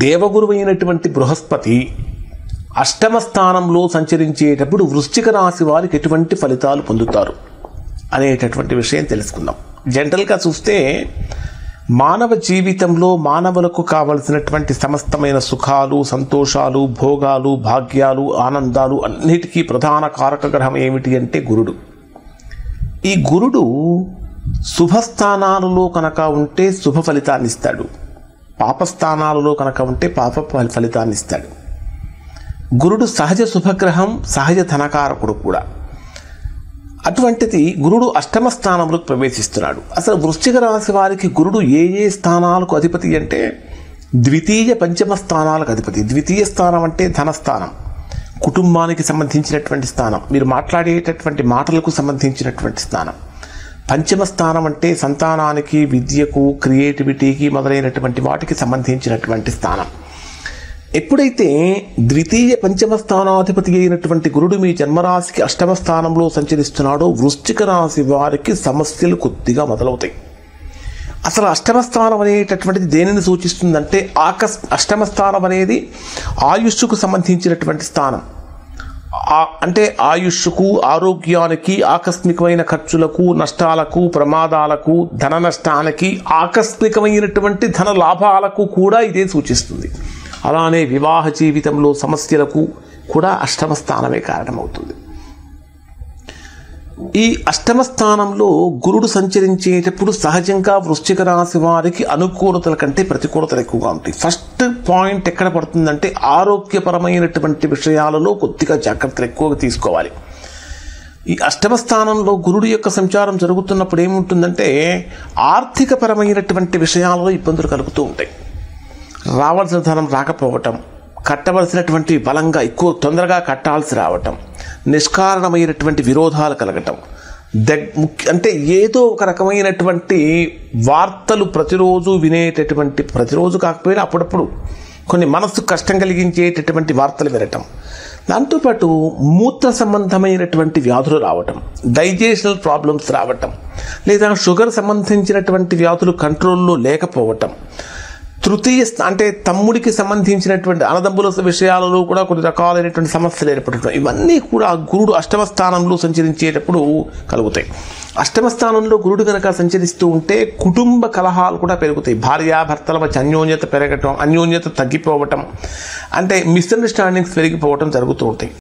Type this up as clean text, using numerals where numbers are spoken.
దేవగురువైనటువంటి బృహస్పతి అష్టమ స్థానంలో సంచరించేటప్పుడు వృశ్చిక రాశి వారికి ఎటువంటి ఫలితాలు పొందుతారు అనేటటువంటి విషయం తెలుసుకుందాం. జనరల్గా చూస్తే మానవ జీవితంలో మానవులకు కావలసినటువంటి సమస్తమైన సుఖాలు, సంతోషాలు, భోగాలు, భాగ్యాలు, ఆనందాలు అన్నిటికీ ప్రధాన కారక గ్రహం ఏమిటి అంటే గురుడు. ఈ గురుడు శుభస్థానాలలో కనుక ఉంటే శుభ ఫలితాన్ని ఇస్తాడు, పాపస్థానాలలో కనుక ఉంటే పాప ఫలితాన్ని ఇస్తాడు. గురుడు సహజ శుభగ్రహం, సహజ ధనకారకుడు కూడా. అటువంటిది గురుడు అష్టమ స్థానంలోకి ప్రవేశిస్తున్నాడు. అసలు వృశ్చిక రాశి వారికి గురుడు ఏ స్థానాలకు అధిపతి అంటే ద్వితీయ పంచమ స్థానాలకు అధిపతి. ద్వితీయ స్థానం అంటే ధనస్థానం, కుటుంబానికి సంబంధించినటువంటి స్థానం, మీరు మాట్లాడేటటువంటి మాటలకు సంబంధించినటువంటి స్థానం. పంచమ స్థానం అంటే సంతానానికి, విద్యకు, క్రియేటివిటీకి మొదలైనటువంటి వాటికి సంబంధించినటువంటి స్థానం. ఎప్పుడైతే ద్వితీయ పంచమ స్థానాధిపతి అయినటువంటి గురుడు మీ జన్మరాశికి అష్టమ స్థానంలో సంచరిస్తున్నాడో వృశ్చిక రాశి వారికి సమస్యలు కొద్దిగా మొదలవుతాయి. అసలు అష్టమ స్థానం అనేటటువంటిది దేనిని సూచిస్తుందంటే అష్టమ స్థానం అనేది ఆయుష్కు సంబంధించినటువంటి స్థానం. అంటే ఆయుష్కు, ఆరోగ్యానికి, ఆకస్మికమైన ఖర్చులకు, నష్టాలకు, ప్రమాదాలకు, ధన నష్టానికి, ఆకస్మికమైనటువంటి ధన లాభాలకు కూడా ఇదే సూచిస్తుంది. అలానే వివాహ జీవితంలో సమస్యలకు కూడా అష్టమ స్థానమే కారణమవుతుంది. ఈ అష్టమ స్థానంలో గురుడు సంచరించేటప్పుడు సహజంగా వృశ్చిక రాశి వారికి అనుకూలతల కంటే ప్రతికూలతలు ఎక్కువగా ఉంటాయి. ఫస్ట్ పాయింట్ ఎక్కడ పడుతుందంటే ఆరోగ్యపరమైనటువంటి విషయాలలో కొద్దిగా జాగ్రత్తలు ఎక్కువగా తీసుకోవాలి. ఈ అష్టమ స్థానంలో గురుడు యొక్క సంచారం జరుగుతున్నప్పుడు ఏముంటుందంటే ఆర్థికపరమైనటువంటి విషయాలలో ఇబ్బందులు కలుగుతూ ఉంటాయి. రావాల్సిన ధనం రాకపోవటం, కట్టవలసినటువంటి బలంగా ఎక్కువ తొందరగా కట్టాల్సి రావటం, నిష్కారణమైనటువంటి విరోధాలు కలగటం, అంటే ఏదో ఒక రకమైనటువంటి వార్తలు ప్రతిరోజు వినేటటువంటి, ప్రతిరోజు కాకపోయినా అప్పుడప్పుడు కొన్ని మనస్సు కష్టం కలిగించేటటువంటి వార్తలు వినటం, దాంతోపాటు మూత్ర సంబంధమైనటువంటి వ్యాధులు రావటం, డైజెషనల్ ప్రాబ్లమ్స్ రావటం, లేదా షుగర్ సంబంధించినటువంటి వ్యాధులు కంట్రోల్లో లేకపోవటం, తృతీయ అంటే తమ్ముడికి సంబంధించినటువంటి అన్నదమ్ముల విషయాలలో కూడా కొన్ని రకాలైనటువంటి సమస్యలు ఏర్పడటం, ఇవన్నీ కూడా గురుడు అష్టమ స్థానంలో సంచరించేటప్పుడు కలుగుతాయి. అష్టమ స్థానంలో గురుడు కనుక సంచరిస్తూ ఉంటే కుటుంబ కలహాలు కూడా పెరుగుతాయి. భార్యాభర్తల మధ్య అన్యోన్యత పెరగటం, అన్యోన్యత తగ్గిపోవటం, అంటే మిస్అండర్స్టాండింగ్స్ పెరిగిపోవటం జరుగుతూ ఉంటాయి.